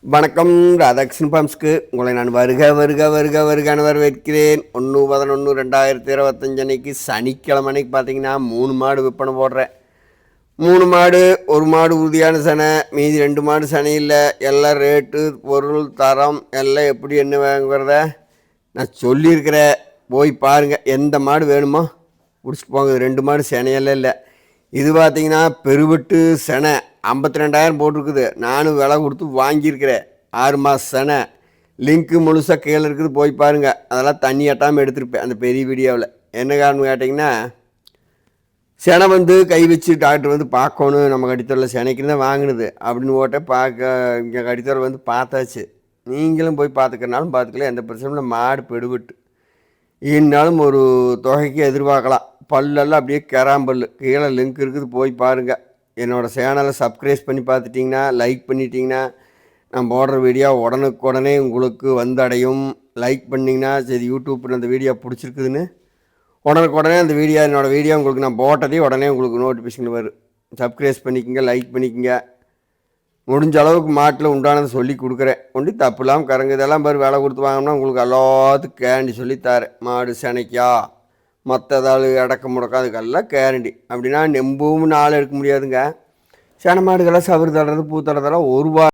வணக்கம். ராதாகிருஷ்ணன் பாம்ஸ்க்கு உங்களை நான் வருக வருக வருக வருகான்னு வரவேற்கிறேன். 1/11/2025 அன்னைக்கு சனிக்கிழமை அன்னைக்கு பார்த்தீங்கன்னா 3 மாடு விற்பனை போடுறேன். 3 மாடு, ஒரு மாடு உறுதியான சனை, மீதி 2 மாடு சனை இல்லை. எல்லாம் ரேட்டு, பொருள், தரம் எல்லாம் எப்படி என்ன வாங்குறத நான் சொல்லியிருக்கிறேன். போய் பாருங்கள். எந்த மாடு வேணுமோ பிடிச்சிட்டு போங்க. 2 மாடு சனையெல்லாம் இல்லை. இது பார்த்தீங்கன்னா பெருவெட்டு செனை 52,000 போட்டிருக்குது. நானும் விலை கொடுத்து வாங்கியிருக்கிறேன். 6 மாத செனை. லிங்க்கு முழுசாக கீழே இருக்குது, போய் பாருங்கள். அதெல்லாம் தண்ணி எட்டாமல் எடுத்துருப்பேன் அந்த பெரிய வீடியோவில். என்ன காரணம் கேட்டிங்கன்னா, செனை கை வச்சு டாக்டர் பார்க்கணும். நம்ம கடித்தரில் செனைக்குன்னு தான் வாங்கினது அப்படின்னு போட்டேன். இங்கே கடித்தரில் பார்த்தாச்சு. நீங்களும் போய் பார்த்துக்கிறனாலும் பார்த்துக்கலாம், எந்த பிரச்சனையும் இல்லை. மாடு பெடுபட்டு இருந்தாலும் ஒரு தொகைக்கு எதிர்பார்க்கலாம். பல்லெல்லாம் அப்படியே கராம்பல். கீழே லிங்க் இருக்குது, போய் பாருங்கள். என்னோடய சேனலை சப்ஸ்கிரைப் பண்ணி பார்த்துட்டிங்கன்னா, லைக் பண்ணிட்டீங்கன்னா, நான் போடுற வீடியோ உடனுக்குடனே உங்களுக்கு வந்தடையும். லைக் பண்ணிங்கன்னா சரி, யூடியூப்பில் அந்த வீடியோ பிடிச்சிருக்குதுன்னு உடனுக்குடனே அந்த என்னோடய வீடியோ உங்களுக்கு நான் போட்டதே உடனே உங்களுக்கு நோட்டிஃபிகேஷன் வரும். சப்ஸ்கிரைப் பண்ணிக்கோங்க, லைக் பண்ணிக்கோங்க. முடிஞ்ச அளவுக்கு மாட்டில் உண்டானதை சொல்லி கொடுக்குறேன். ஒண்டி தப்பு இல்லாமல் கறங்க. இதெல்லாம் பாரு, வேலை கொடுத்து வாங்கினா உங்களுக்கு எல்லாத்துக்கும் கேரண்டி சொல்லித்தாரேன். மாடு செனைக்கா மற்ற ஏதாவது அடக்க முடக்கா அதுக்கெல்லாம் கேரண்டி. அப்படின்னா நெம்பவும் நாள் எடுக்க முடியாதுங்க. செனை மாடுகள்லாம் சவறு தடுறது பூ தடுறதெல்லாம் 1 வாரம்